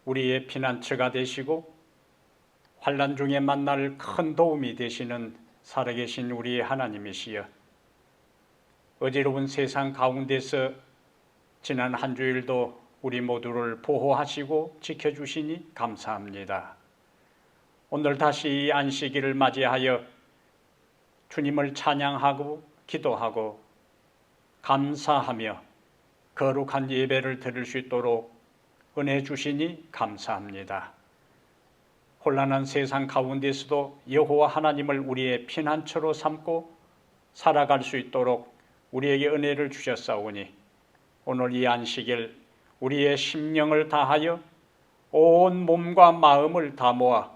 우리의 피난처가 되시고 환난 중에 만날 큰 도움이 되시는 살아계신 우리의 하나님이시여, 어지러운 세상 가운데서 지난 한 주일도 우리 모두를 보호하시고 지켜주시니 감사합니다. 오늘 다시 이 안식일을 맞이하여 주님을 찬양하고 기도하고 감사하며 거룩한 예배를 드릴 수 있도록 은혜 주시니 감사합니다. 혼란한 세상 가운데서도 여호와 하나님을 우리의 피난처로 삼고 살아갈 수 있도록 우리에게 은혜를 주셨사오니 오늘 이 안식일 우리의 심령을 다하여 온 몸과 마음을 다 모아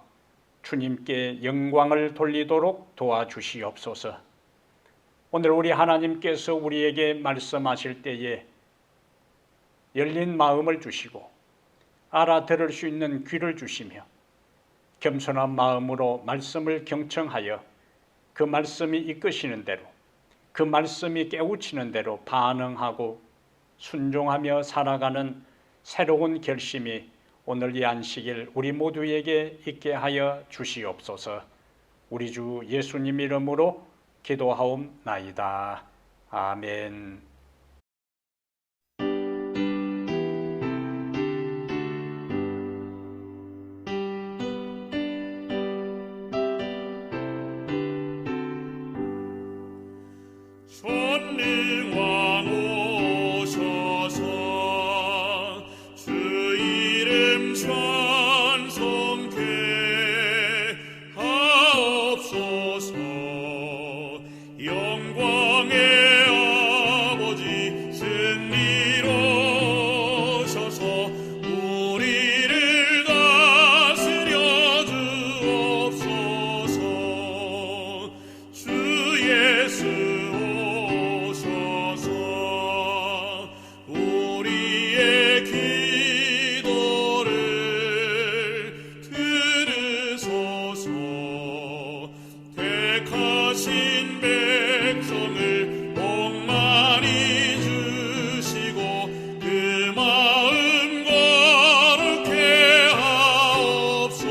주님께 영광을 돌리도록 도와주시옵소서. 오늘 우리 하나님께서 우리에게 말씀하실 때에 열린 마음을 주시고 알아들을 수 있는 귀를 주시며 겸손한 마음으로 말씀을 경청하여 그 말씀이 이끄시는 대로, 그 말씀이 깨우치는 대로 반응하고 순종하며 살아가는 새로운 결심이 오늘 이 안식일 우리 모두에게 있게 하여 주시옵소서. 우리 주 예수님 이름으로 기도하옵나이다. 아멘. 전능왕 오셔서 주 이름 찬송케 하옵소서. 영광의 아버지 승리로셔서 우리를 다스려 주옵소서. 주 예수 우리의 기도를 들으소서. 택하신 백성을 복 많이 주시고 그 마음 거룩해 하옵소서.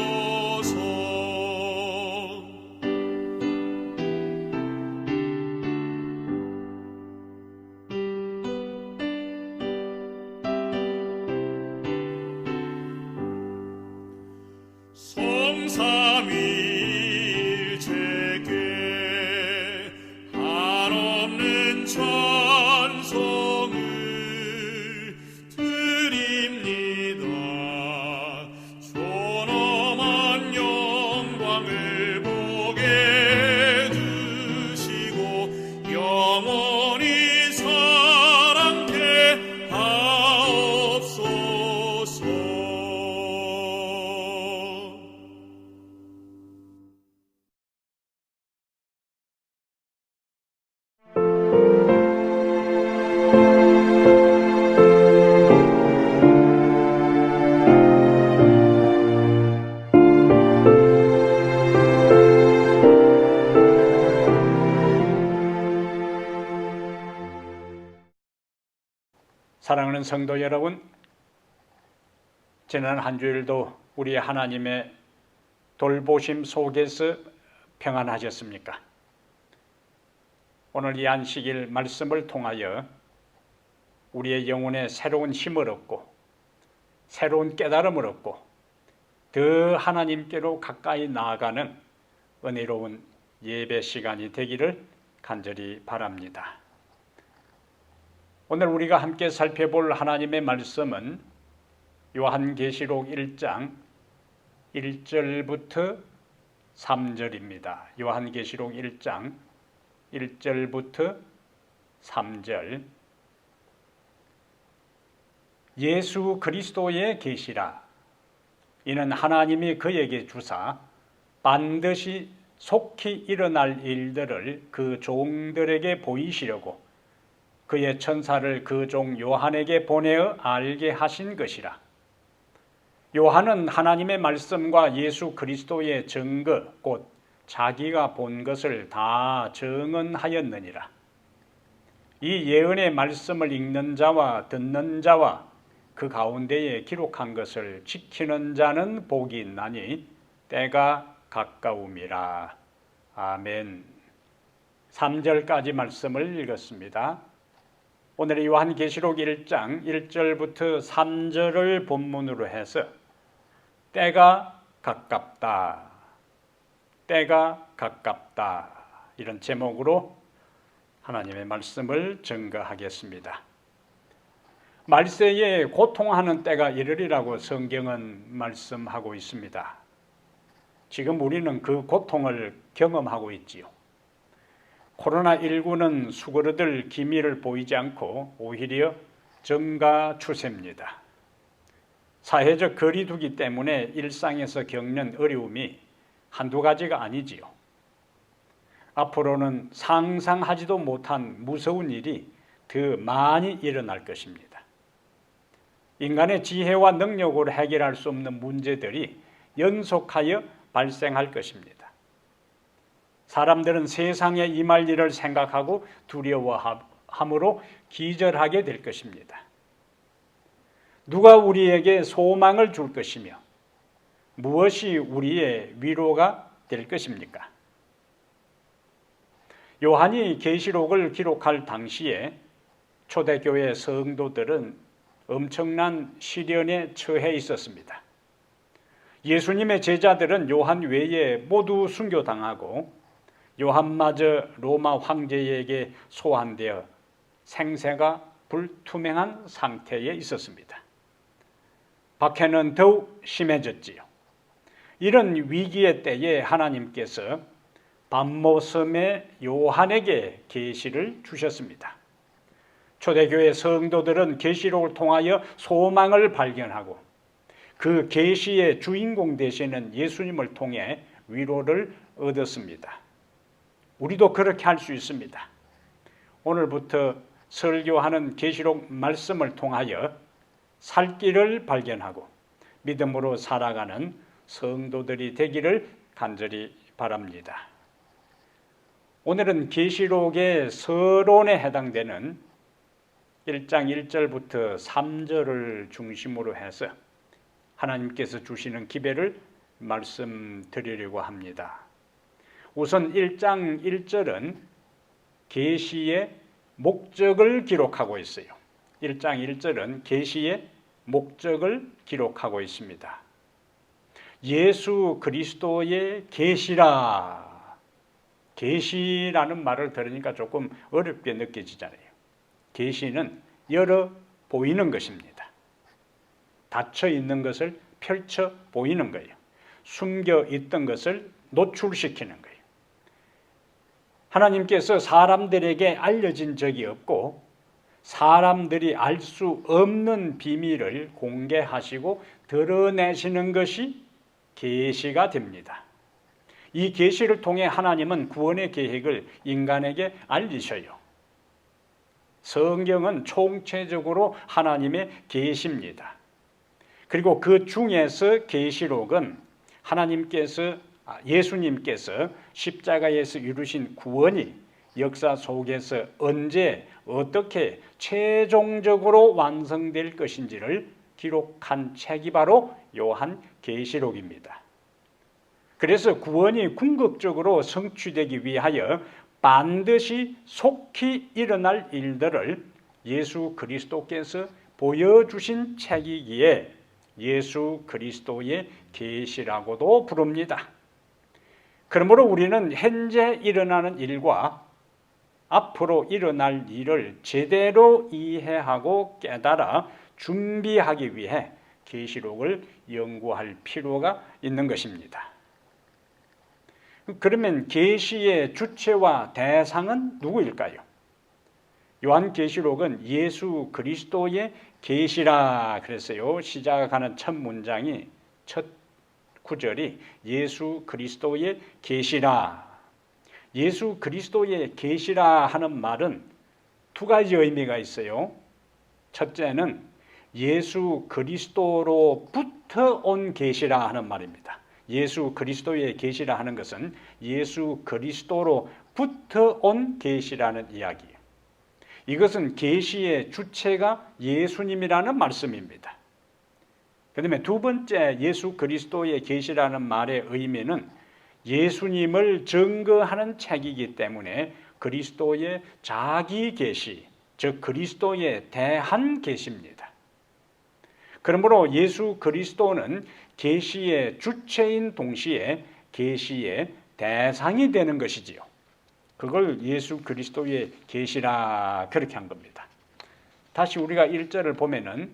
성삼위일체께 한없는 찬송을 드립니다. 존엄한 영광을 보게 해주시고 영원히 사랑케 하옵소서. 사랑하는 성도 여러분, 지난 한 주일도 우리 하나님의 돌보심 속에서 평안하셨습니까? 오늘 이 안식일 말씀을 통하여 우리의 영혼에 새로운 힘을 얻고 새로운 깨달음을 얻고 더 하나님께로 가까이 나아가는 은혜로운 예배 시간이 되기를 간절히 바랍니다. 오늘 우리가 함께 살펴볼 하나님의 말씀은 요한계시록 1장 1절부터 3절입니다. 요한계시록 1장 1절부터 3절. 예수 그리스도의 계시라. 이는 하나님이 그에게 주사 반드시 속히 일어날 일들을 그 종들에게 보이시려고 그의 천사를 그 종 요한에게 보내어 알게 하신 것이라. 요한은 하나님의 말씀과 예수 그리스도의 증거 곧 자기가 본 것을 다 증언하였느니라. 이 예언의 말씀을 읽는 자와 듣는 자와 그 가운데에 기록한 것을 지키는 자는 복이 있나니 때가 가까움이라. 아멘. 3절까지 말씀을 읽었습니다. 오늘 요한계시록 1장 1절부터 3절을 본문으로 해서 때가 가깝다, 때가 가깝다, 이런 제목으로 하나님의 말씀을 증거하겠습니다. 말세에 고통하는 때가 이르리라고 성경은 말씀하고 있습니다. 지금 우리는 그 고통을 경험하고 있지요. 코로나19는 수그러들 기미를 보이지 않고 오히려 증가 추세입니다. 사회적 거리두기 때문에 일상에서 겪는 어려움이 한두 가지가 아니지요. 앞으로는 상상하지도 못한 무서운 일이 더 많이 일어날 것입니다. 인간의 지혜와 능력으로 해결할 수 없는 문제들이 연속하여 발생할 것입니다. 사람들은 세상에 임할 일을 생각하고 두려워함으로 기절하게 될 것입니다. 누가 우리에게 소망을 줄 것이며 무엇이 우리의 위로가 될 것입니까? 요한이 계시록을 기록할 당시에 초대교회 성도들은 엄청난 시련에 처해 있었습니다. 예수님의 제자들은 요한 외에 모두 순교당하고 요한마저 로마 황제에게 소환되어 생사가 불투명한 상태에 있었습니다. 박해는 더욱 심해졌지요. 이런 위기의 때에 하나님께서 밤모섬의 요한에게 계시를 주셨습니다. 초대교회 성도들은 계시록을 통하여 소망을 발견하고 그 계시의 주인공 되시는 예수님을 통해 위로를 얻었습니다. 우리도 그렇게 할 수 있습니다. 오늘부터 설교하는 계시록 말씀을 통하여 살 길을 발견하고 믿음으로 살아가는 성도들이 되기를 간절히 바랍니다. 오늘은 계시록의 서론에 해당되는 1장 1절부터 3절을 중심으로 해서 하나님께서 주시는 기별을 말씀드리려고 합니다. 우선 1장 1절은 계시의 목적을 기록하고 있어요. 1장 1절은 계시의 목적을 기록하고 있습니다. 예수 그리스도의 계시라. 계시라는 말을 들으니까 조금 어렵게 느껴지잖아요. 계시는 열어 보이는 것입니다. 닫혀 있는 것을 펼쳐 보이는 거예요. 숨겨 있던 것을 노출시키는 거예요. 하나님께서 사람들에게 알려진 적이 없고 사람들이 알 수 없는 비밀을 공개하시고 드러내시는 것이 계시가 됩니다. 이 계시를 통해 하나님은 구원의 계획을 인간에게 알리셔요. 성경은 총체적으로 하나님의 계시입니다. 그리고 그 중에서 계시록은 예수님께서 십자가에서 이루신 구원이 역사 속에서 언제 어떻게 최종적으로 완성될 것인지를 기록한 책이 바로 요한계시록입니다. 그래서 구원이 궁극적으로 성취되기 위하여 반드시 속히 일어날 일들을 예수 그리스도께서 보여주신 책이기에 예수 그리스도의 계시라고도 부릅니다. 그러므로 우리는 현재 일어나는 일과 앞으로 일어날 일을 제대로 이해하고 깨달아 준비하기 위해 계시록을 연구할 필요가 있는 것입니다. 그러면 계시의 주체와 대상은 누구일까요? 요한계시록은 예수 그리스도의 계시라 그랬어요. 시작하는 첫 문장이 첫 구절이 예수 그리스도의 계시라. 예수 그리스도의 계시라 하는 말은 두 가지 의미가 있어요. 첫째는 예수 그리스도로부터 온 계시라 하는 말입니다. 예수 그리스도의 계시라 하는 것은 예수 그리스도로부터 온 계시라는 이야기예요. 이것은 계시의 주체가 예수님이라는 말씀입니다. 그다음에 두 번째 예수 그리스도의 계시라는 말의 의미는 예수님을 증거하는 책이기 때문에 그리스도의 자기 계시, 즉 그리스도에 대한 계시입니다. 그러므로 예수 그리스도는 계시의 주체인 동시에 계시의 대상이 되는 것이지요. 그걸 예수 그리스도의 계시라 그렇게 한 겁니다. 다시 우리가 1절을 보면은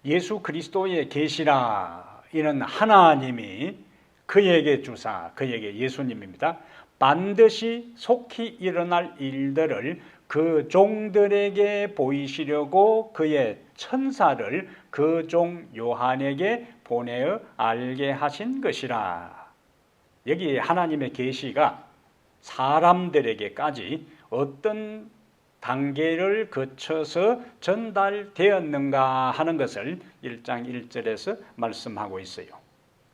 예수 그리스도의 계시라 이는 하나님이 그에게 주사, 그에게 예수님입니다. 반드시 속히 일어날 일들을 그 종들에게 보이시려고 그의 천사를 그 종 요한에게 보내어 알게 하신 것이라. 여기 하나님의 계시가 사람들에게까지 어떤 단계를 거쳐서 전달되었는가 하는 것을 1장 1절에서 말씀하고 있어요.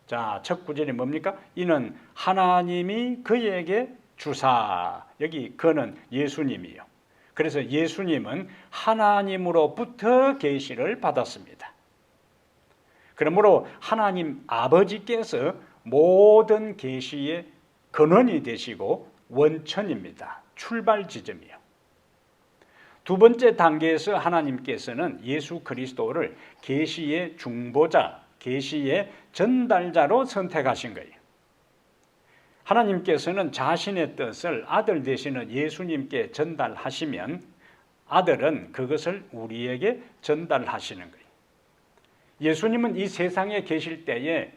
자, 첫 구절이 뭡니까? 이는 하나님이 그에게 주사. 여기 그는 예수님이요. 그래서 예수님은 하나님으로부터 계시를 받았습니다. 그러므로 하나님 아버지께서 모든 계시의 근원이 되시고 원천입니다. 출발 지점이요. 두 번째 단계에서 하나님께서는 예수 그리스도를 계시의 중보자, 계시의 전달자로 선택하신 거예요. 하나님께서는 자신의 뜻을 아들 되시는 예수님께 전달하시면 아들은 그것을 우리에게 전달하시는 거예요. 예수님은 이 세상에 계실 때에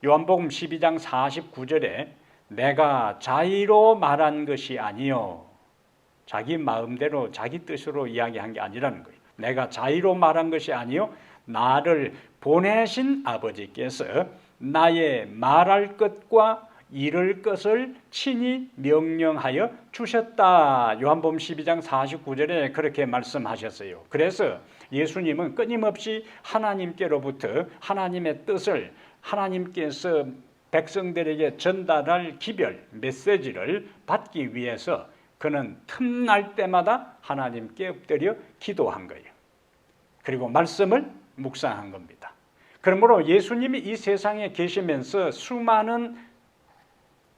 요한복음 12장 49절에 내가 자의로 말한 것이 아니요, 자기 마음대로 자기 뜻으로 이야기한 게 아니라는 거예요. 내가 자의로 말한 것이 아니요, 나를 보내신 아버지께서 나의 말할 것과 이룰 것을 친히 명령하여 주셨다. 요한복음 12장 49절에 그렇게 말씀하셨어요. 그래서 예수님은 끊임없이 하나님께로부터 하나님의 뜻을 하나님께서 백성들에게 전달할 기별, 메시지를 받기 위해서 그는 틈날 때마다 하나님께 엎드려 기도한 거예요. 그리고 말씀을 묵상한 겁니다. 그러므로 예수님이 이 세상에 계시면서 수많은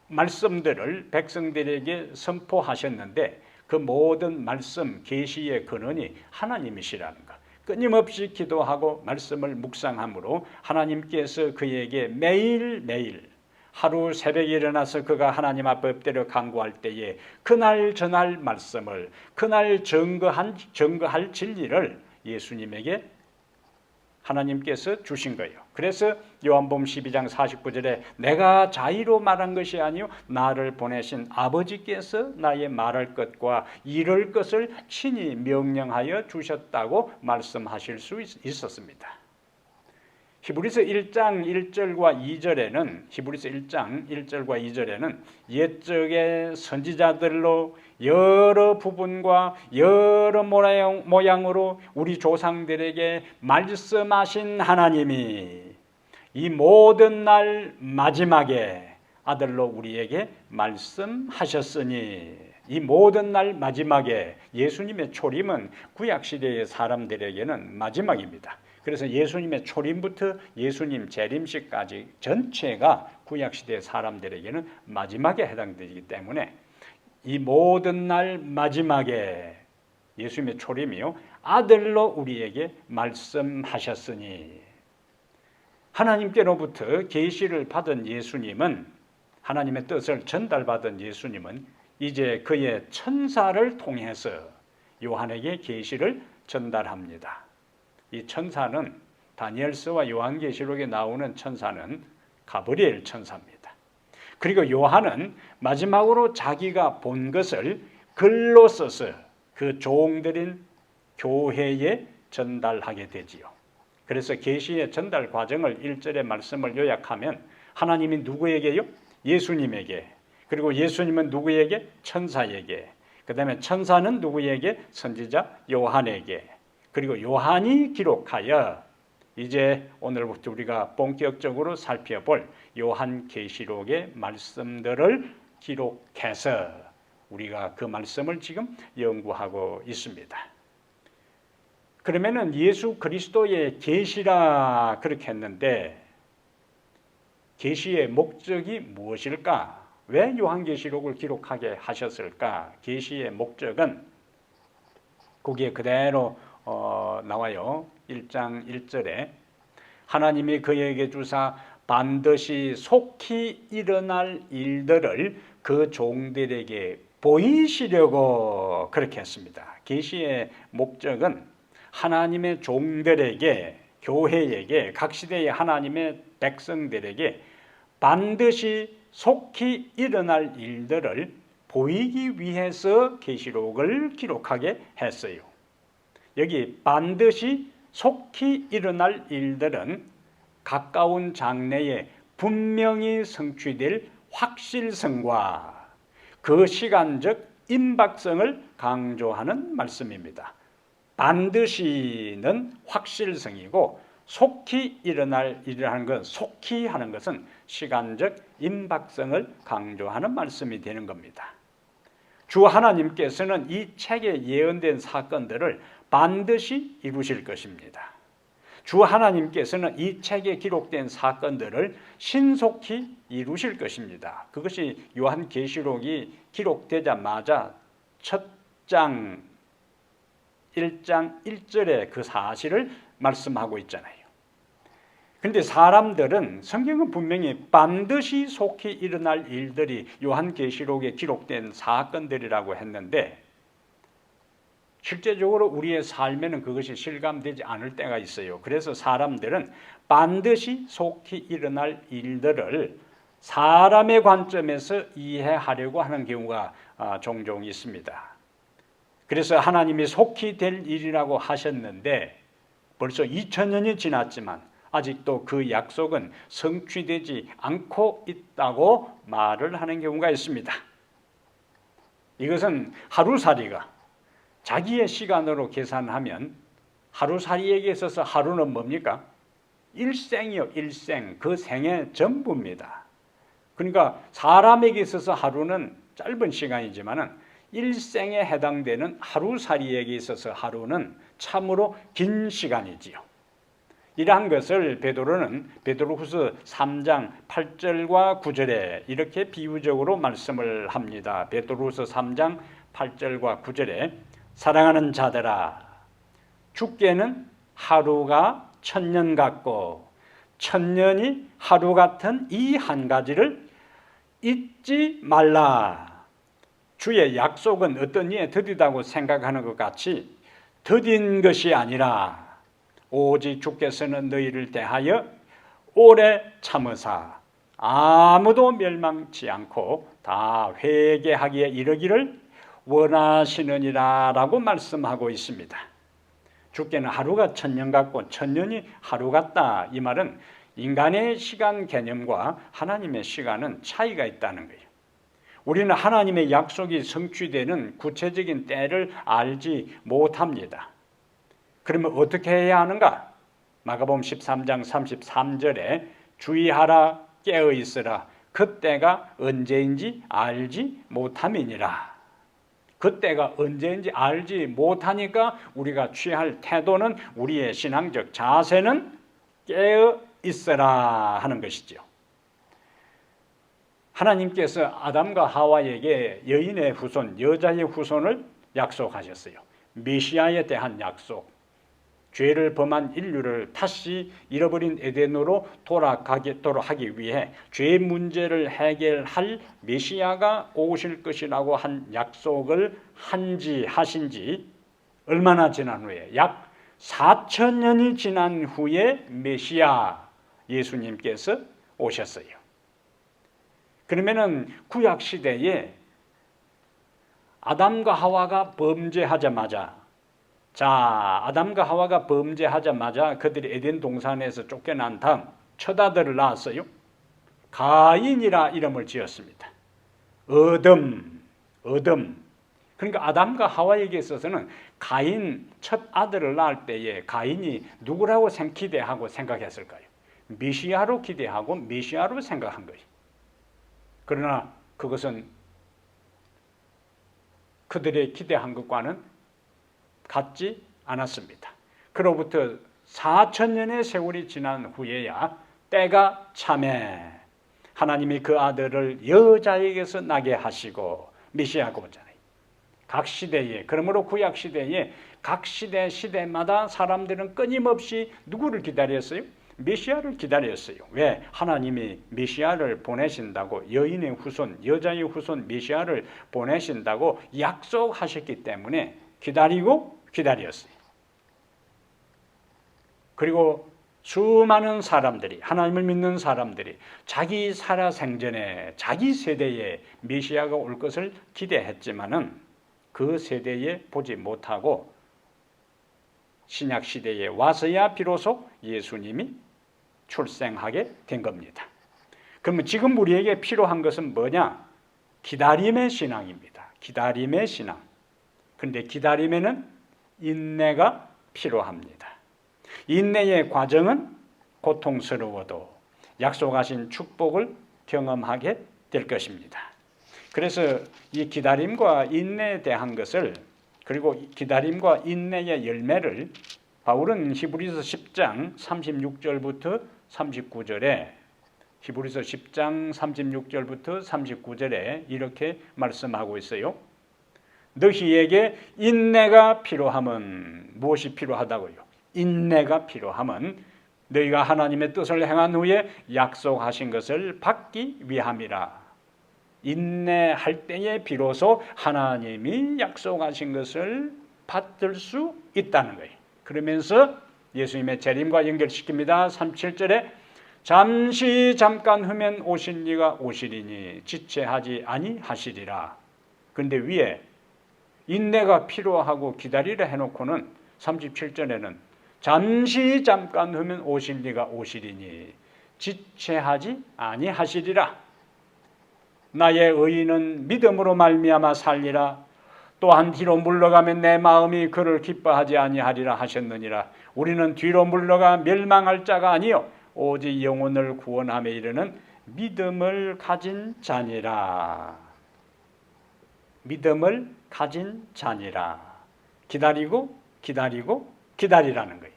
말씀들을 백성들에게 선포하셨는데 그 모든 말씀, 계시의 근원이 하나님이시라는 것. 끊임없이 기도하고 말씀을 묵상함으로 하나님께서 그에게 매일매일 하루 새벽에 일어나서 그가 하나님 앞에 엎드려 간구할 때에 그날 전할 말씀을, 그날 증거할 진리를 예수님에게 하나님께서 주신 거예요. 그래서 요한복음 12장 49절에 내가 자의로 말한 것이 아니요 나를 보내신 아버지께서 나의 말할 것과 이룰 것을 친히 명령하여 주셨다고 말씀하실 수 있었습니다. 히브리서 1장 1절과 2절에는 히브리서 1장 1절과 2절에는 옛적의 선지자들로 여러 부분과 여러 모양으로 우리 조상들에게 말씀하신 하나님이 이 모든 날 마지막에 아들로 우리에게 말씀하셨으니 이 모든 날 마지막에 예수님의 초림은 구약시대의 사람들에게는 마지막입니다. 그래서 예수님의 초림부터 예수님 재림식까지 전체가 구약시대 사람들에게는 마지막에 해당되기 때문에 이 모든 날 마지막에 예수님의 초림이요 아들로 우리에게 말씀하셨으니 하나님께로부터 계시를 받은 예수님은 하나님의 뜻을 전달받은 예수님은 이제 그의 천사를 통해서 요한에게 계시를 전달합니다. 이 천사는 다니엘서와 요한계시록에 나오는 천사는 가브리엘 천사입니다. 그리고 요한은 마지막으로 자기가 본 것을 글로 써서 그 종들인 교회에 전달하게 되지요. 그래서 계시의 전달 과정을 1절의 말씀을 요약하면 하나님이 누구에게요? 예수님에게. 그리고 예수님은 누구에게? 천사에게. 그 다음에 천사는 누구에게? 선지자 요한에게. 그리고 요한이 기록하여 이제 오늘부터 우리가 본격적으로 살펴볼 요한계시록의 말씀들을 기록해서 우리가 그 말씀을 지금 연구하고 있습니다. 그러면은 예수 그리스도의 계시라 그렇게 했는데 계시의 목적이 무엇일까? 왜 요한계시록을 기록하게 하셨을까? 계시의 목적은 거기에 그대로 나와요. 1장 1절에 하나님이 그에게 주사 반드시 속히 일어날 일들을 그 종들에게 보이시려고 그렇게 했습니다. 계시의 목적은 하나님의 종들에게, 교회에게, 각 시대의 하나님의 백성들에게 반드시 속히 일어날 일들을 보이기 위해서 계시록을 기록하게 했어요. 여기 반드시 속히 일어날 일들은 가까운 장래에 분명히 성취될 확실성과 그 시간적 임박성을 강조하는 말씀입니다. 반드시는 확실성이고 속히 일어날 일이라는 것, 속히 하는 것은 시간적 임박성을 강조하는 말씀이 되는 겁니다. 주 하나님께서는 이 책에 예언된 사건들을 반드시 이루실 것입니다. 주 하나님께서는 이 책에 기록된 사건들을 신속히 이루실 것입니다. 그것이 요한계시록이 기록되자마자 첫 장 1장 1절에 그 사실을 말씀하고 있잖아요. 그런데 사람들은 성경은 분명히 반드시 속히 일어날 일들이 요한계시록에 기록된 사건들이라고 했는데 실제적으로 우리의 삶에는 그것이 실감되지 않을 때가 있어요. 그래서 사람들은 반드시 속히 일어날 일들을 사람의 관점에서 이해하려고 하는 경우가 종종 있습니다. 그래서 하나님이 속히 될 일이라고 하셨는데 벌써 2000년이 지났지만 아직도 그 약속은 성취되지 않고 있다고 말을 하는 경우가 있습니다. 이것은 하루살이가 자기의 시간으로 계산하면 하루살이에게 있어서 하루는 뭡니까? 일생이요, 일생. 그 생의 전부입니다. 그러니까 사람에게 있어서 하루는 짧은 시간이지만은 일생에 해당되는 하루살이에게 있어서 하루는 참으로 긴 시간이지요. 이러한 것을 베드로는 베드로후서 3장 8절과 9절에 이렇게 비유적으로 말씀을 합니다. 베드로후서 3장 8절과 9절에 사랑하는 자들아 주께는 하루가 1000년 같고 1000년이 하루 같은 이 한 가지를 잊지 말라. 주의 약속은 어떤 이에 더디다고 생각하는 것 같이 더딘 것이 아니라 오직 주께서는 너희를 대하여 오래 참으사 아무도 멸망치 않고 다 회개하기에 이르기를 원하시느니라 라고 말씀하고 있습니다. 주께는 하루가 1000년 같고 1000년이 하루 같다. 이 말은 인간의 시간 개념과 하나님의 시간은 차이가 있다는 거예요. 우리는 하나님의 약속이 성취되는 구체적인 때를 알지 못합니다. 그러면 어떻게 해야 하는가? 마가복음 13장 33절에 주의하라 깨어 있으라 그때가 언제인지 알지 못함이니라. 그때가 언제인지 알지 못하니까 우리가 취할 태도는 우리의 신앙적 자세는 깨어 있으라 하는 것이죠. 하나님께서 아담과 하와에게 여인의 후손, 여자의 후손을 약속하셨어요. 메시아에 대한 약속. 죄를 범한 인류를 다시 잃어버린 에덴으로 돌아가도록 하기 위해 죄 문제를 해결할 메시아가 오실 것이라고 한 약속을 하신 지 얼마나 지난 후에 약 4000년이 지난 후에 메시아 예수님께서 오셨어요. 그러면은 구약 시대에 아담과 하와가 범죄하자마자 아담과 하와가 범죄하자마자 그들이 에덴 동산에서 쫓겨난 다음 첫 아들을 낳았어요. 가인이라 이름을 지었습니다. 어둠. 그러니까 아담과 하와에게 있어서는 가인 첫 아들을 낳을 때에 가인이 누구라고 기대하고 생각했을까요? 메시아로 기대하고 메시아로 생각한 거예요. 그러나 그것은 그들의 기대한 것과는 같지 않았습니다. 그로부터 4,000년의 세월이 지난 후에야 때가 참에 하나님이 그 아들을 여자에게서 나게 하시고 메시아가 오잖아요. 각 시대에, 그러므로 구약 시대에 각 시대마다 사람들은 끊임없이 누구를 기다렸어요? 메시아를 기다렸어요. 왜? 하나님이 메시아를 보내신다고, 여인의 후손, 여자의 후손 메시아를 보내신다고 약속하셨기 때문에 기다렸어요. 그리고 수많은 사람들이, 하나님을 믿는 사람들이 자기 살아생전에 자기 세대에 메시아가 올 것을 기대했지만은 그 세대에 보지 못하고 신약 시대에 와서야 비로소 예수님이 출생하게 된 겁니다. 그러면 지금 우리에게 필요한 것은 뭐냐? 기다림의 신앙입니다. 기다림의 신앙. 그런데 기다림에는 인내가 필요합니다. 인내의 과정은 고통스러워도 약속하신 축복을 경험하게 될 것입니다. 그래서 이 기다림과 인내에 대한 것을, 그리고 기다림과 인내의 열매를 바울은 히브리서 10장 36절부터 39절에 히브리서 10장 36절부터 39절에 이렇게 말씀하고 있어요. 너희에게 인내가 필요함은 무엇이 필요하다고요? 인내가 필요함은 너희가 하나님의 뜻을 행한 후에 약속하신 것을 받기 위함이라. 인내할 때에 비로소 하나님이 약속하신 것을 받을 수 있다는 거예요. 그러면서 예수님의 재림과 연결시킵니다. 37절에 잠깐 후면 오실 이가 오시리니 지체하지 아니하시리라. 그런데 위에 인내가 필요하고 기다리라 해놓고는 37절에는 잠깐 후면 오실 이가 오시리니 지체하지 아니하시리라. 나의 의인은 믿음으로 말미암아 살리라. 또한 뒤로 물러가면 내 마음이 그를 기뻐하지 아니하리라 하셨느니라. 우리는 뒤로 물러가 멸망할 자가 아니요 오직 영혼을 구원함에 이르는 믿음을 가진 자니라. 믿음을 가진 자니라. 기다리라는 거예요.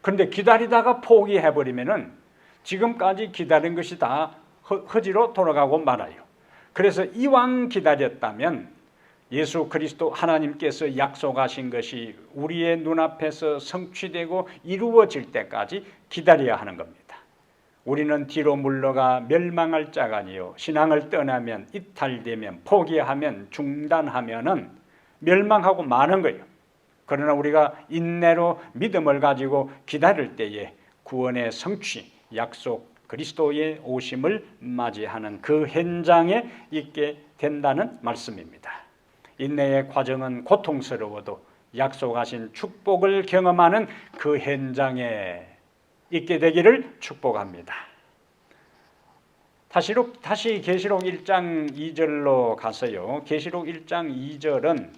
그런데 기다리다가 포기해버리면은 지금까지 기다린 것이 다 허지로 돌아가고 말아요. 그래서 이왕 기다렸다면 예수 그리스도 하나님께서 약속하신 것이 우리의 눈앞에서 성취되고 이루어질 때까지 기다려야 하는 겁니다. 우리는 뒤로 물러가 멸망할 자가 아니요 신앙을 떠나면, 이탈되면, 포기하면, 중단하면은 멸망하고 마는 거예요. 그러나 우리가 인내로 믿음을 가지고 기다릴 때에 구원의 성취, 약속, 그리스도의 오심을 맞이하는 그 현장에 있게 된다는 말씀입니다. 인내의 과정은 고통스러워도 약속하신 축복을 경험하는 그 현장에 있게 되기를 축복합니다. 다시 계시록 1장 2절로 가서요. 계시록 1장 2절은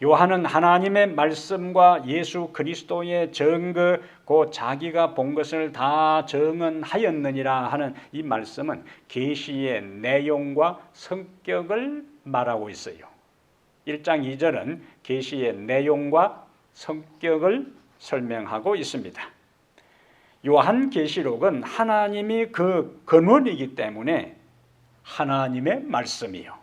요한은 하나님의 말씀과 예수 그리스도의 증거, 곧 자기가 본 것을 다 증언하였느니라 하는 이 말씀은 계시의 내용과 성격을 말하고 있어요. 1장 2절은 계시의 내용과 성격을 설명하고 있습니다. 요한계시록은 하나님이 그 근원이기 때문에 하나님의 말씀이요.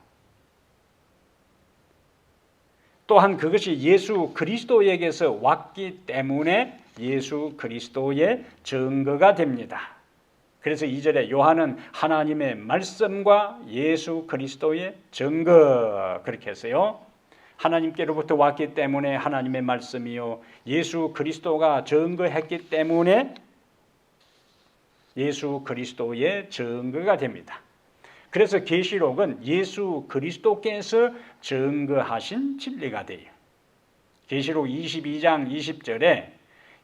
또한 그것이 예수 그리스도에게서 왔기 때문에 예수 그리스도의 증거가 됩니다. 그래서 2절에 요한은 하나님의 말씀과 예수 그리스도의 증거, 그렇게 했어요. 하나님께로부터 왔기 때문에 하나님의 말씀이요, 예수 그리스도가 증거했기 때문에 예수 그리스도의 증거가 됩니다. 그래서 계시록은 예수 그리스도께서 증거하신 진리가 돼요. 계시록 22장 20절에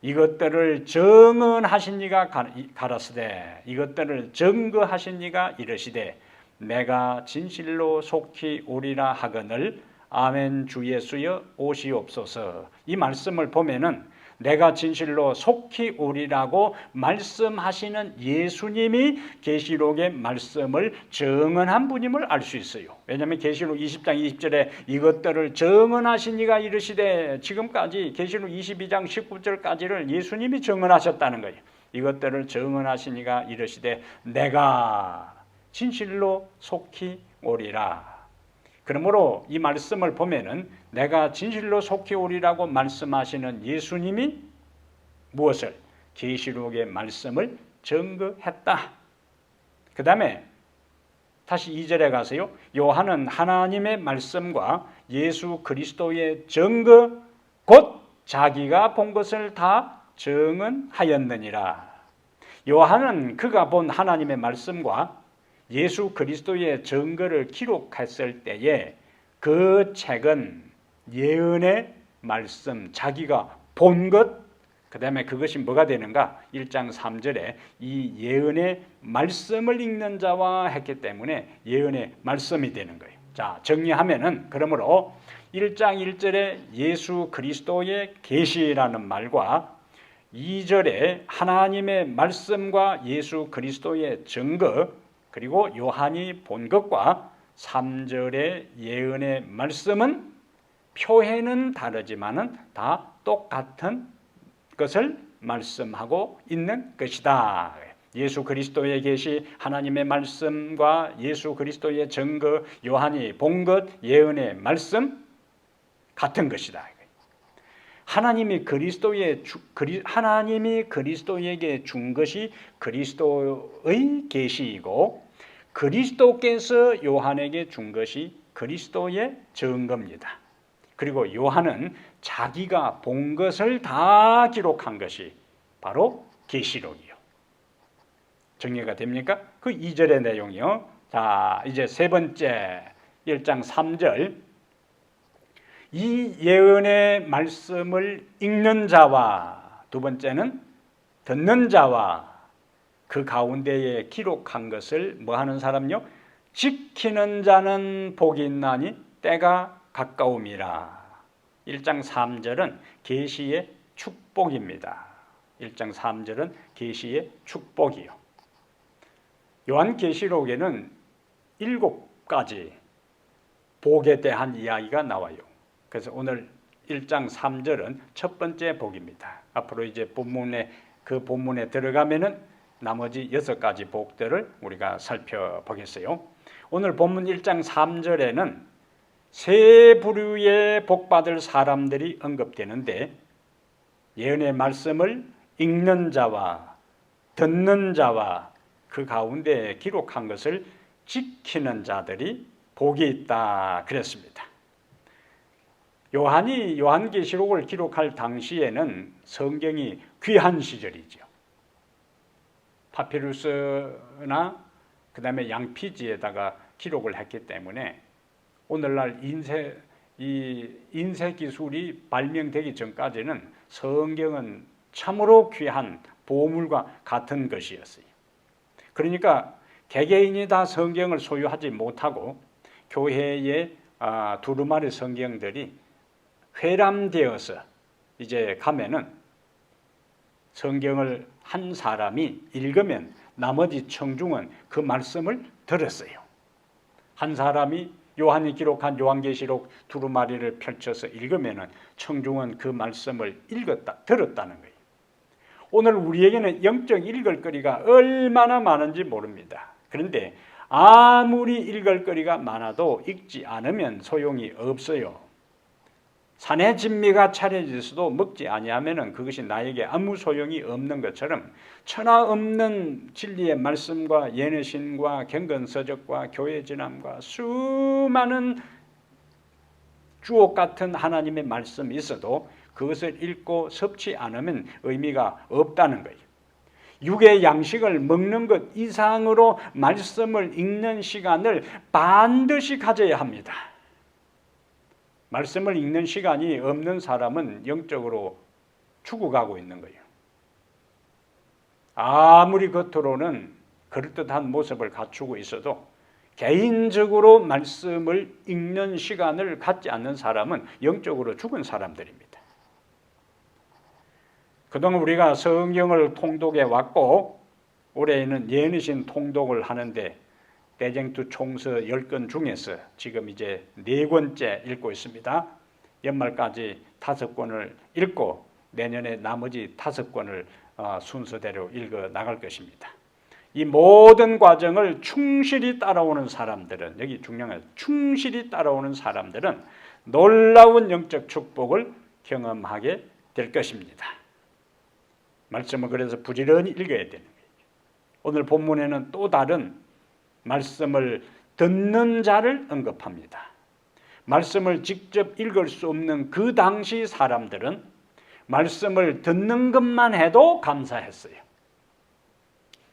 이것들을 증언하신 이가 가라사대, 이것들을 증거하신 이가 이르시되 내가 진실로 속히 오리라 하거늘 아멘 주 예수여 오시옵소서. 이 말씀을 보면은 내가 진실로 속히 오리라고 말씀하시는 예수님이 계시록의 말씀을 증언한 분임을 알 수 있어요. 왜냐하면 계시록 20장 20절에 이것들을 증언하신 이가 이르시되, 지금까지 계시록 22장 19절까지를 예수님이 증언하셨다는 거예요. 이것들을 증언하신 이가 이르시되 내가 진실로 속히 오리라. 그러므로 이 말씀을 보면은 내가 진실로 속히 오리라고 말씀하시는 예수님이 무엇을? 계시록의 말씀을 증거했다. 그 다음에 다시 2절에 가세요. 요한은 하나님의 말씀과 예수 그리스도의 증거 곧 자기가 본 것을 다 증언하였느니라. 요한은 그가 본 하나님의 말씀과 예수 그리스도의 증거를 기록했을 때에 그 책은 예언의 말씀, 자기가 본 것, 그 다음에 그것이 뭐가 되는가? 1장 3절에 이 예언의 말씀을 읽는 자와 했기 때문에 예언의 말씀이 되는 거예요. 자, 정리하면은 그러므로 1장 1절에 예수 그리스도의 계시라는 말과 2절에 하나님의 말씀과 예수 그리스도의 증거, 그리고 요한이 본 것과 3절의 예언의 말씀은 표현은 다르지만은 다 똑같은 것을 말씀하고 있는 것이다. 예수 그리스도의 계시, 하나님의 말씀과 예수 그리스도의 증거, 요한이 본 것, 예언의 말씀 같은 것이다. 하나님이 그리스도에게 준 것이 그리스도의 계시이고 그리스도께서 요한에게 준 것이 그리스도의 증거입니다. 그리고 요한은 자기가 본 것을 다 기록한 것이 바로 계시록이요. 정리가 됩니까? 그 2절의 내용이요. 자, 이제 세 번째 1장 3절. 이 예언의 말씀을 읽는 자와 두 번째는 듣는 자와 그 가운데에 기록한 것을 뭐 하는 사람요? 지키는 자는 복이 있나니 때가 가까움이라. 1장 3절은 계시의 축복입니다. 1장 3절은 계시의 축복이요. 요한계시록에는 7가지 복에 대한 이야기가 나와요. 그래서 오늘 1장 3절은 첫 번째 복입니다. 앞으로 이제 본문에 들어가면은 나머지 6가지 복들을 우리가 살펴보겠어요. 오늘 본문 1장 3절에는 세 부류의 복받을 사람들이 언급되는데 예언의 말씀을 읽는 자와 듣는 자와 그 가운데 기록한 것을 지키는 자들이 복이 있다 그랬습니다. 요한이 요한계시록을 기록할 당시에는 성경이 귀한 시절이죠. 파피루스나 그 다음에 양피지에다가 기록을 했기 때문에 오늘날 인쇄 기술이 발명되기 전까지는 성경은 참으로 귀한 보물과 같은 것이었어요. 그러니까 개개인이 다 성경을 소유하지 못하고 교회의 두루마리 성경들이 회람되어서 이제 가면은 성경을 한 사람이 읽으면 나머지 청중은 그 말씀을 들었어요. 한 사람이 요한이 기록한 요한계시록 두루마리를 펼쳐서 읽으면은 청중은 그 말씀을 들었다는 거예요. 오늘 우리에게는 영적 읽을 거리가 얼마나 많은지 모릅니다. 그런데 아무리 읽을 거리가 많아도 읽지 않으면 소용이 없어요. 산의 진미가 차려져서도 먹지 아니하면은 그것이 나에게 아무 소용이 없는 것처럼 천하 없는 진리의 말씀과 예내신과 경건서적과 교회진함과 수많은 주옥 같은 하나님의 말씀이 있어도 그것을 읽고 섭취 않으면 의미가 없다는 거예요. 육의 양식을 먹는 것 이상으로 말씀을 읽는 시간을 반드시 가져야 합니다. 말씀을 읽는 시간이 없는 사람은 영적으로 죽어가고 있는 거예요. 아무리 겉으로는 그럴듯한 모습을 갖추고 있어도 개인적으로 말씀을 읽는 시간을 갖지 않는 사람은 영적으로 죽은 사람들입니다. 그동안 우리가 성경을 통독해 왔고 올해에는 예언신 통독을 하는데 대쟁투 총서 10권 중에서 지금 이제 4권째 읽고 있습니다. 연말까지 5권을 읽고 내년에 나머지 5권을 순서대로 읽어 나갈 것입니다. 이 모든 과정을 충실히 따라오는 사람들은, 여기 중요한 건 충실히 따라오는 사람들은 놀라운 영적 축복을 경험하게 될 것입니다. 말씀을 그래서 부지런히 읽어야 되는 거예요. 오늘 본문에는 또 다른 말씀을 듣는 자를 언급합니다. 말씀을 직접 읽을 수 없는 그 당시 사람들은 말씀을 듣는 것만 해도 감사했어요.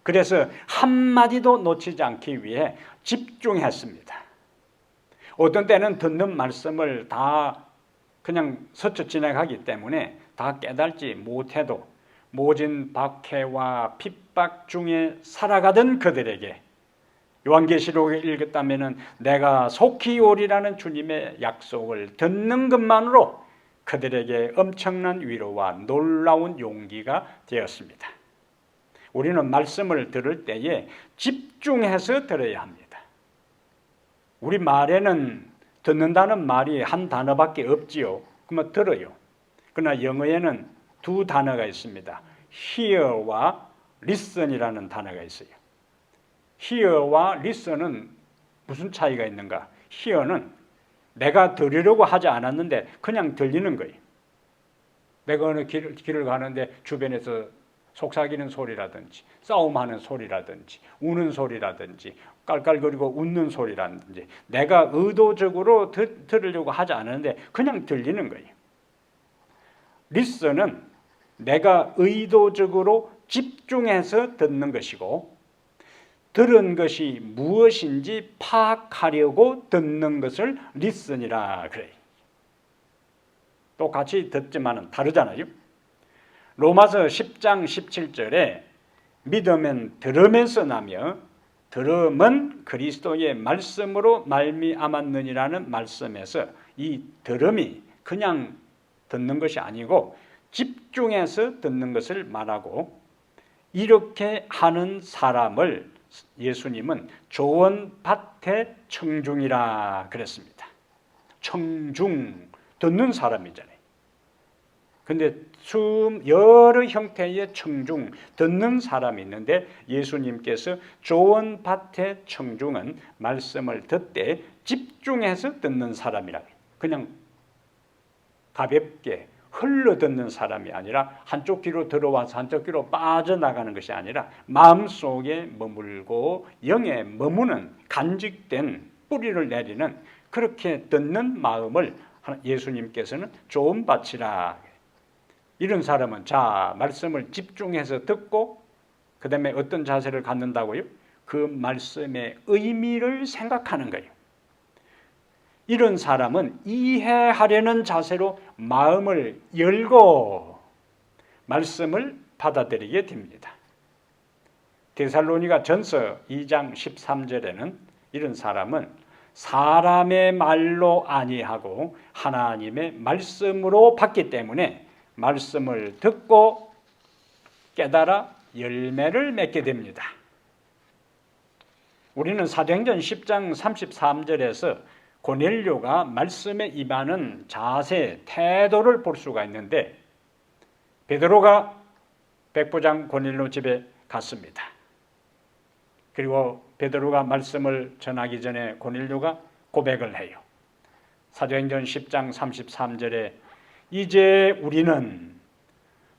그래서 한마디도 놓치지 않기 위해 집중했습니다. 어떤 때는 듣는 말씀을 다 그냥 스쳐 지나가기 때문에 다 깨달지 못해도 모진 박해와 핍박 중에 살아가던 그들에게 요한계시록을 읽었다면 내가 속히 오리라는 주님의 약속을 듣는 것만으로 그들에게 엄청난 위로와 놀라운 용기가 되었습니다. 우리는 말씀을 들을 때에 집중해서 들어야 합니다. 우리 말에는 듣는다는 말이 한 단어밖에 없지요. 그러면 들어요. 그러나 영어에는 2 단어가 있습니다. hear와 listen이라는 단어가 있어요. hear와 listen은 무슨 차이가 있는가? hear는 내가 들으려고 하지 않았는데 그냥 들리는 거예요. 내가 어느 길을 가는데 주변에서 속삭이는 소리라든지 싸움하는 소리라든지 우는 소리라든지 깔깔거리고 웃는 소리라든지 내가 의도적으로 들으려고 하지 않았는데 그냥 들리는 거예요. listen은 내가 의도적으로 집중해서 듣는 것이고 들은 것이 무엇인지 파악하려고 듣는 것을 listen이라 그래요. 똑같이 듣지만 다르잖아요. 로마서 10장 17절에 믿음은 들음에서 나며 들음은 그리스도의 말씀으로 말미암았느니라는 말씀에서 이 들음이 그냥 듣는 것이 아니고 집중해서 듣는 것을 말하고 이렇게 하는 사람을 예수님은 조언밭의 청중이라 그랬습니다. 청중, 듣는 사람이잖아요. 근데 여러 형태의 청중, 듣는 사람이 있는데 예수님께서 조언밭의 청중은 말씀을 듣되 집중해서 듣는 사람이라. 그냥 가볍게 흘러 듣는 사람이 아니라 한쪽 귀로 들어와서 한쪽 귀로 빠져나가는 것이 아니라 마음속에 머물고 영에 머무는 간직된 뿌리를 내리는 그렇게 듣는 마음을 예수님께서는 조언밭이라. 이런 사람은 말씀을 집중해서 듣고 그 다음에 어떤 자세를 갖는다고요? 그 말씀의 의미를 생각하는 거예요. 이런 사람은 이해하려는 자세로 마음을 열고 말씀을 받아들이게 됩니다. 데살로니가 전서 2장 13절에는 이런 사람은 사람의 말로 아니하고 하나님의 말씀으로 받기 때문에 말씀을 듣고 깨달아 열매를 맺게 됩니다. 우리는 사도행전 10장 33절에서 고넬료가 말씀에 임하는 자세, 태도를 볼 수가 있는데 베드로가 백부장 고넬료 집에 갔습니다. 그리고 베드로가 말씀을 전하기 전에 고넬료가 고백을 해요. 사도행전 10장 33절에 이제 우리는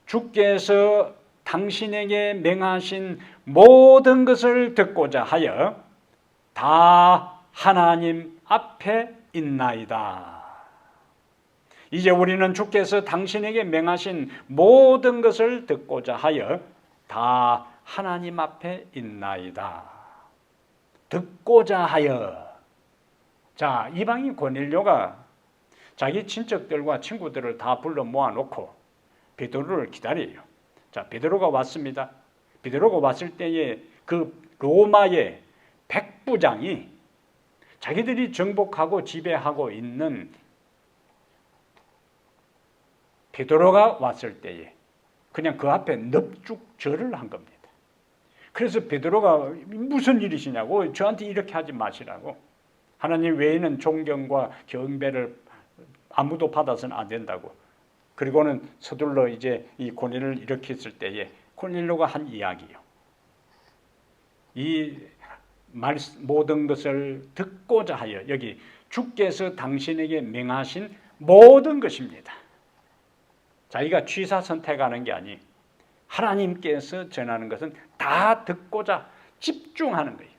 주께서 당신에게 명하신 모든 것을 듣고자 하여 다 하나님 앞에 있나이다. 이제 우리는 주께서 당신에게 명하신 모든 것을 듣고자 하여 다 하나님 앞에 있나이다. 듣고자 하여. 이방인 고넬료가 자기 친척들과 친구들을 다 불러 모아놓고 베드로를 기다려요. 베드로가 왔습니다. 베드로가 왔을 때에 그 로마의 백부장이 자기들이 정복하고 지배하고 있는 베드로가 왔을 때에 그냥 그 앞에 넙죽 절을 한 겁니다. 그래서 베드로가 무슨 일이시냐고, 저한테 이렇게 하지 마시라고. 하나님 외에는 존경과 경배를 아무도 받아서는 안 된다고. 그리고는 서둘러 이제 이 고넬을 일으켰을 때에 고넬료가 한 이야기요. 이 모든 것을 듣고자 하여, 여기 주께서 당신에게 명하신 모든 것입니다. 자기가 취사 선택하는 게 아니, 하나님께서 전하는 것은 다 듣고자 집중하는 거예요.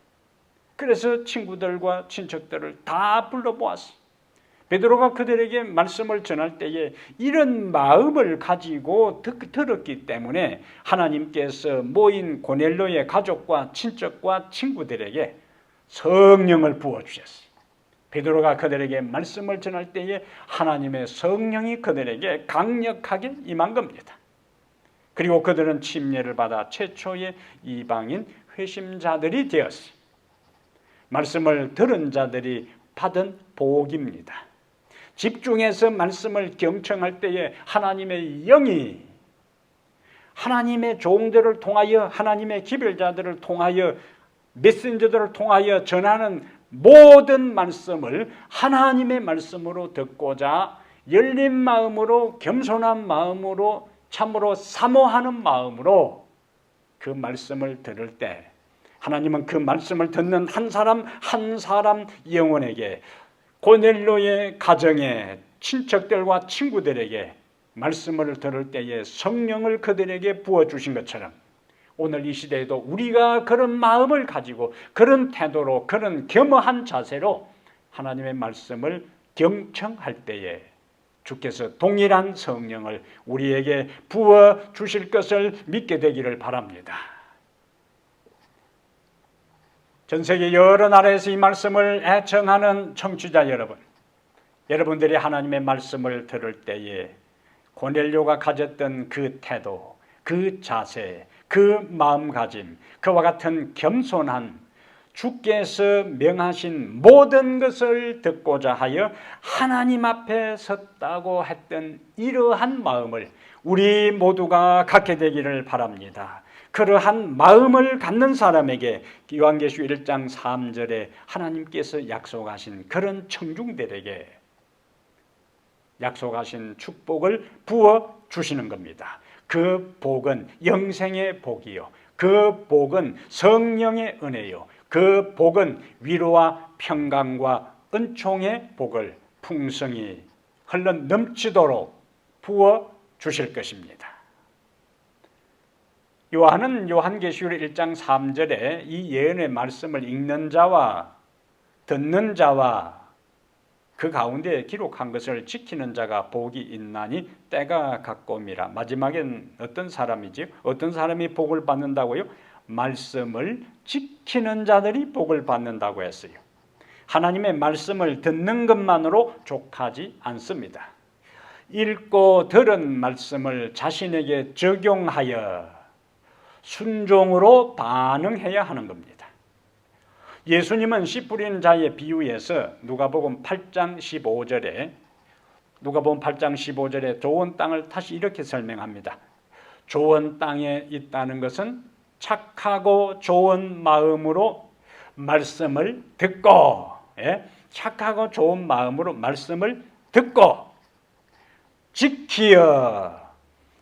그래서 친구들과 친척들을 다 불러보았어요. 베드로가 그들에게 말씀을 전할 때에 이런 마음을 가지고 들었기 때문에 하나님께서 모인 고넬료의 가족과 친척과 친구들에게 성령을 부어주셨어요. 베드로가 그들에게 말씀을 전할 때에 하나님의 성령이 그들에게 강력하게 임한 겁니다. 그리고 그들은 침례를 받아 최초의 이방인 회심자들이 되었어요. 말씀을 들은 자들이 받은 복입니다. 집중해서 말씀을 경청할 때에 하나님의 영이 하나님의 종들을 통하여, 하나님의 기별자들을 통하여, 메신저들을 통하여 전하는 모든 말씀을 하나님의 말씀으로 듣고자 열린 마음으로, 겸손한 마음으로, 참으로 사모하는 마음으로 그 말씀을 들을 때 하나님은 그 말씀을 듣는 한 사람 한 사람 영혼에게, 고넬료의 가정에, 친척들과 친구들에게 말씀을 들을 때에 성령을 그들에게 부어주신 것처럼 오늘 이 시대에도 우리가 그런 마음을 가지고 그런 태도로, 그런 겸허한 자세로 하나님의 말씀을 경청할 때에 주께서 동일한 성령을 우리에게 부어주실 것을 믿게 되기를 바랍니다. 전 세계 여러 나라에서 이 말씀을 애청하는 청취자 여러분, 여러분들이 하나님의 말씀을 들을 때에 고넬료가 가졌던 그 태도, 그 자세, 그 마음가짐, 그와 같은 겸손한, 주께서 명하신 모든 것을 듣고자 하여 하나님 앞에 섰다고 했던 이러한 마음을 우리 모두가 갖게 되기를 바랍니다. 그러한 마음을 갖는 사람에게 요한계시록 1장 3절에 하나님께서 약속하신 그런 청중들에게 약속하신 축복을 부어 주시는 겁니다. 그 복은 영생의 복이요, 그 복은 성령의 은혜요, 그 복은 위로와 평강과 은총의 복을 풍성히 흘러 넘치도록 부어 주실 것입니다. 요한은 요한계시록 1장 3절에 이 예언의 말씀을 읽는 자와 듣는 자와 그 가운데 기록한 것을 지키는 자가 복이 있나니 때가 가까움이라. 마지막엔 어떤 사람이지? 어떤 사람이 복을 받는다고요? 말씀을 지키는 자들이 복을 받는다고 했어요. 하나님의 말씀을 듣는 것만으로 족하지 않습니다. 읽고 들은 말씀을 자신에게 적용하여 순종으로 반응해야 하는 겁니다. 예수님은 씨 뿌리는 자의 비유에서 누가복음 8장 15절에 좋은 땅을 다시 이렇게 설명합니다. 좋은 땅에 있다는 것은 착하고 좋은 마음으로 말씀을 듣고, 착하고 좋은 마음으로 말씀을 듣고 지키어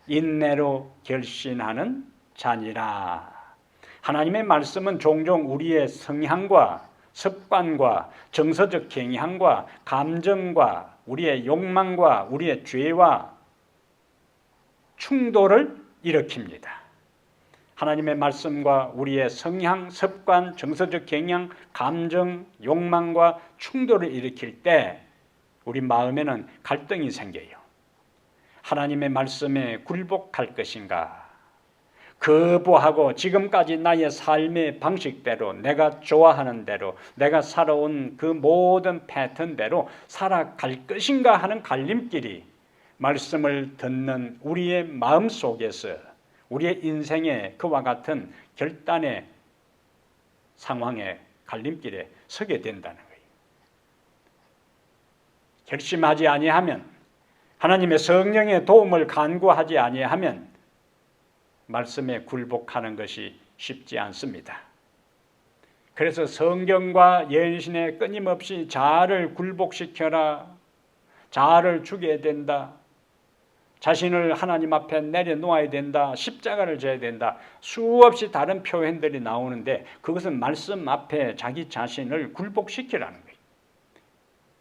인내로 결신하는 자니라. 하나님의 말씀은 종종 우리의 성향과 습관과 정서적 경향과 감정과 우리의 욕망과 우리의 죄와 충돌을 일으킵니다. 하나님의 말씀과 우리의 성향, 습관, 정서적 경향, 감정, 욕망과 충돌을 일으킬 때 우리 마음에는 갈등이 생겨요. 하나님의 말씀에 굴복할 것인가? 거부하고 지금까지 나의 삶의 방식대로, 내가 좋아하는 대로, 내가 살아온 그 모든 패턴대로 살아갈 것인가 하는 갈림길이 말씀을 듣는 우리의 마음 속에서 우리의 인생의 그와 같은 결단의 상황에 갈림길에 서게 된다는 거예요. 결심하지 아니하면, 하나님의 성령의 도움을 간구하지 아니하면 말씀에 굴복하는 것이 쉽지 않습니다. 그래서 성경과 예언신에 끊임없이 자아를 굴복시켜라, 자아를 죽여야 된다, 자신을 하나님 앞에 내려놓아야 된다, 십자가를 져야 된다, 수없이 다른 표현들이 나오는데 그것은 말씀 앞에 자기 자신을 굴복시키라는 거예요.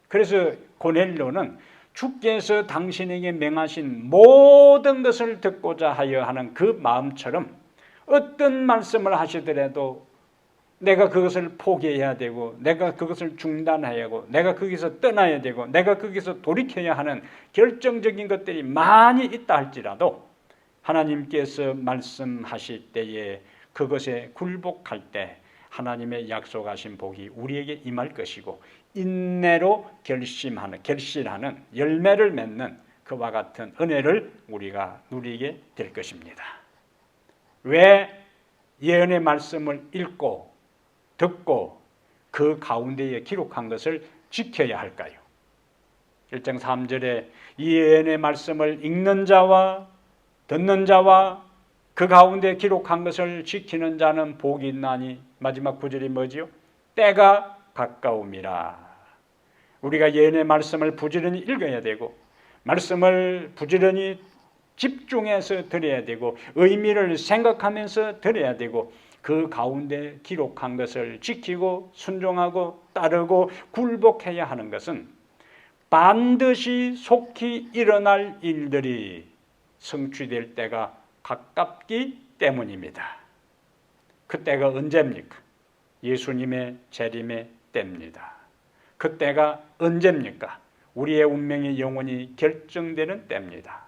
그래서 고넬료는 주께서 당신에게 명하신 모든 것을 듣고자 하여 하는 그 마음처럼 어떤 말씀을 하시더라도 내가 그것을 포기해야 되고, 내가 그것을 중단해야 하고, 내가 거기서 떠나야 되고, 내가 거기서 돌이켜야 하는 결정적인 것들이 많이 있다 할지라도 하나님께서 말씀하실 때에 그것에 굴복할 때 하나님의 약속하신 복이 우리에게 임할 것이고, 인내로 결실하는 열매를 맺는 그와 같은 은혜를 우리가 누리게 될 것입니다. 왜 예언의 말씀을 읽고 듣고 그 가운데에 기록한 것을 지켜야 할까요? 1장 3절에 이 예언의 말씀을 읽는 자와 듣는 자와 그 가운데 기록한 것을 지키는 자는 복이 있나니, 마지막 구절이 뭐지요? 때가 가까움이라. 우리가 예언의 말씀을 부지런히 읽어야 되고, 말씀을 부지런히 집중해서 들어야 되고, 의미를 생각하면서 들어야 되고, 그 가운데 기록한 것을 지키고 순종하고 따르고 굴복해야 하는 것은 반드시 속히 일어날 일들이 성취될 때가 가깝기 때문입니다. 그때가 언제입니까? 예수님의 재림의 때입니다. 그때가 언제입니까? 우리의 운명이 영원히 결정되는 때입니다.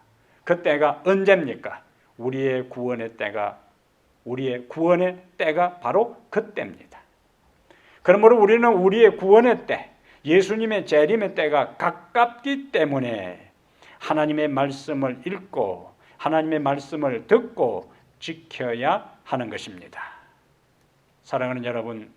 그때가 언제입니까? 우리의 구원의 때가 바로 그때입니다. 그러므로 우리는 우리의 구원의 때, 예수님의 재림의 때가 가깝기 때문에 하나님의 말씀을 읽고 하나님의 말씀을 듣고 지켜야 하는 것입니다. 사랑하는 여러분,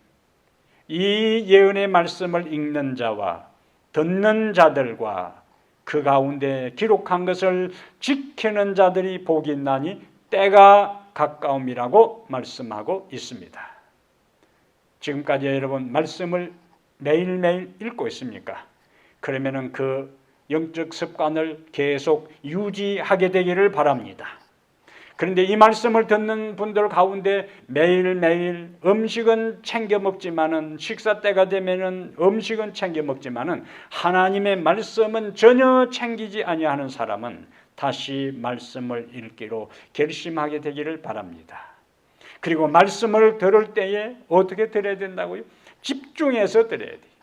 이 예언의 말씀을 읽는 자와 듣는 자들과 그 가운데 기록한 것을 지키는 자들이 복이 있나니 때가 가까움이라고 말씀하고 있습니다. 지금까지 여러분 말씀을 매일매일 읽고 있습니까? 그러면은 그 영적 습관을 계속 유지하게 되기를 바랍니다. 그런데 이 말씀을 듣는 분들 가운데 매일매일 음식은 챙겨 먹지만은, 식사 때가 되면은 음식은 챙겨 먹지만은 하나님의 말씀은 전혀 챙기지 아니하는 사람은 다시 말씀을 읽기로 결심하게 되기를 바랍니다. 그리고 말씀을 들을 때에 어떻게 들어야 된다고요? 집중해서 들어야 돼요.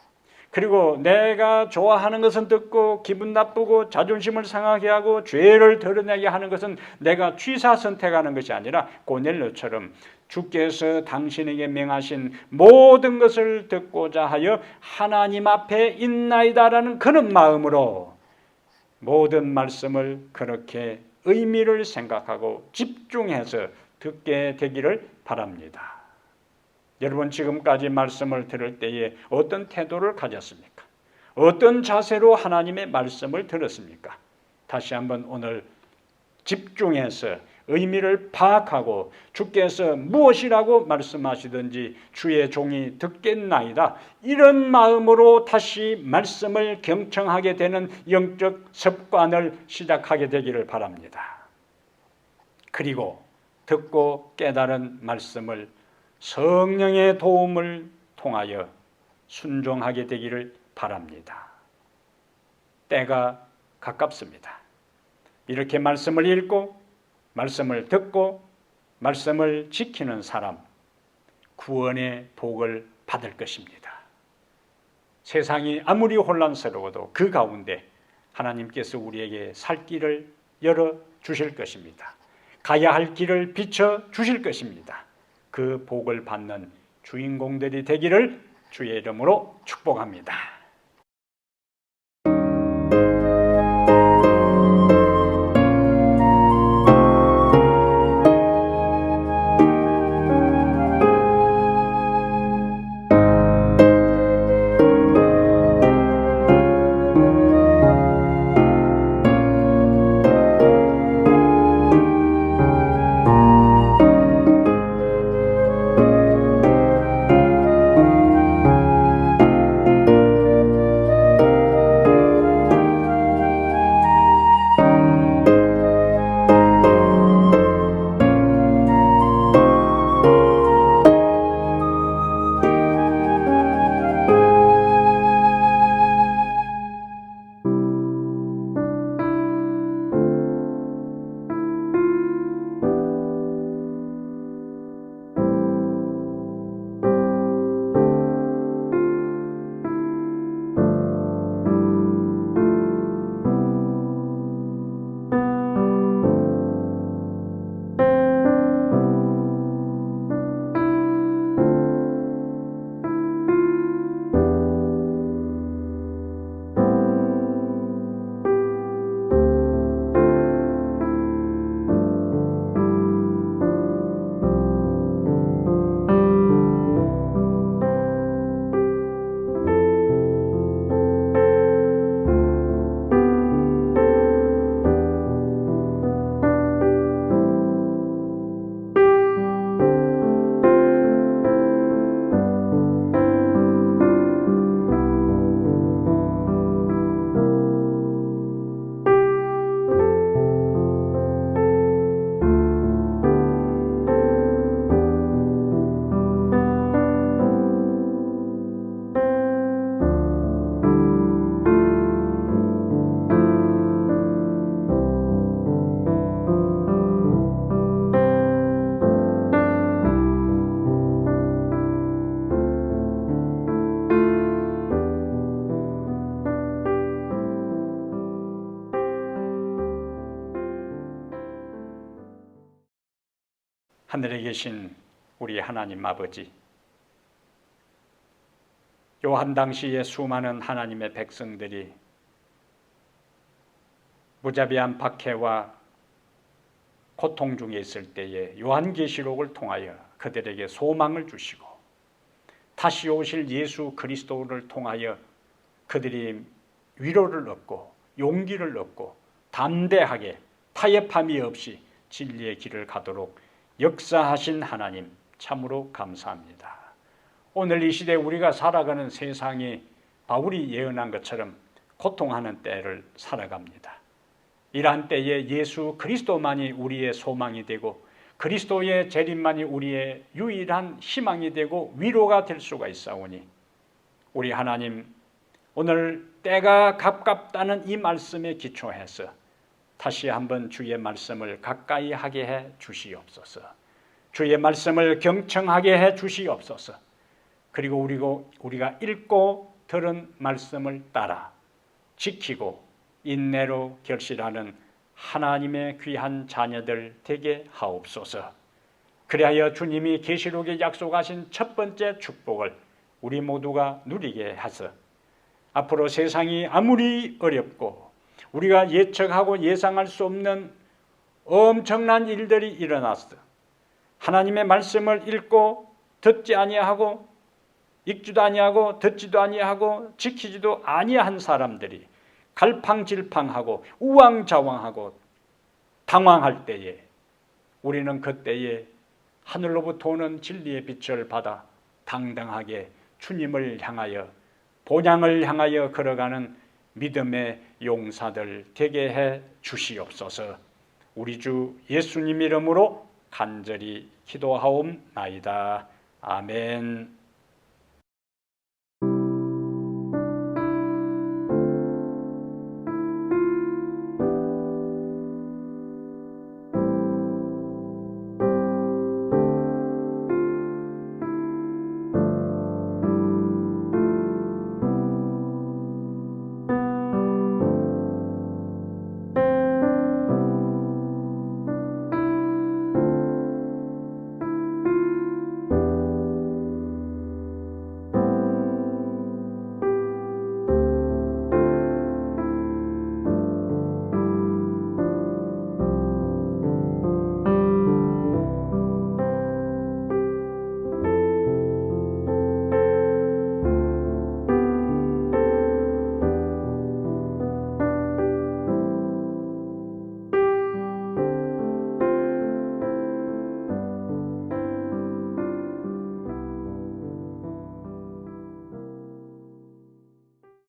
그리고 내가 좋아하는 것은 듣고 기분 나쁘고 자존심을 상하게 하고 죄를 드러내게 하는 것은 내가 취사 선택하는 것이 아니라 고넬료처럼 주께서 당신에게 명하신 모든 것을 듣고자 하여 하나님 앞에 있나이다라는 그런 마음으로 모든 말씀을 그렇게 의미를 생각하고 집중해서 듣게 되기를 바랍니다. 여러분, 지금까지 말씀을 들을 때에 어떤 태도를 가졌습니까? 어떤 자세로 하나님의 말씀을 들었습니까? 다시 한번 오늘 집중해서 의미를 파악하고 주께서 무엇이라고 말씀하시든지 주의 종이 듣겠나이다, 이런 마음으로 다시 말씀을 경청하게 되는 영적 습관을 시작하게 되기를 바랍니다. 그리고 듣고 깨달은 말씀을 성령의 도움을 통하여 순종하게 되기를 바랍니다. 때가 가깝습니다. 이렇게 말씀을 읽고 말씀을 듣고 말씀을 지키는 사람, 구원의 복을 받을 것입니다. 세상이 아무리 혼란스러워도 그 가운데 하나님께서 우리에게 살 길을 열어 주실 것입니다. 가야 할 길을 비춰 주실 것입니다. 그 복을 받는 주인공들이 되기를 주의 이름으로 축복합니다. 하늘에 계신 우리 하나님 아버지, 요한 당시에 수많은 하나님의 백성들이 무자비한 박해와 고통 중에 있을 때에 요한계시록을 통하여 그들에게 소망을 주시고 다시 오실 예수 그리스도를 통하여 그들이 위로를 얻고 용기를 얻고 담대하게 타협함이 없이 진리의 길을 가도록 역사하신 하나님 참으로 감사합니다. 오늘 이 시대에 우리가 살아가는 세상이 바울이 예언한 것처럼 고통하는 때를 살아갑니다. 이러한 때에 예수 그리스도만이 우리의 소망이 되고 그리스도의 재림만이 우리의 유일한 희망이 되고 위로가 될 수가 있사오니 우리 하나님, 오늘 때가 가깝다는 이 말씀에 기초해서 다시 한번 주의 말씀을 가까이 하게 해 주시옵소서. 주의 말씀을 경청하게 해 주시옵소서. 그리고 우리가 읽고 들은 말씀을 따라 지키고 인내로 결실하는 하나님의 귀한 자녀들 되게 하옵소서. 그리하여 주님이 계시록에 약속하신 첫 번째 축복을 우리 모두가 누리게 하소. 앞으로 세상이 아무리 어렵고 우리가 예측하고 예상할 수 없는 엄청난 일들이 일어났어. 하나님의 말씀을 읽고 듣지 아니하고 읽지도 아니하고 듣지도 아니하고 지키지도 아니한 사람들이 갈팡질팡하고 우왕좌왕하고 당황할 때에 우리는 그때에 하늘로부터 오는 진리의 빛을 받아 당당하게 주님을 향하여 본향을 향하여 걸어가는 믿음의 용사들 되게 해 주시옵소서. 우리 주 예수님 이름으로 간절히 기도하옵나이다. 아멘.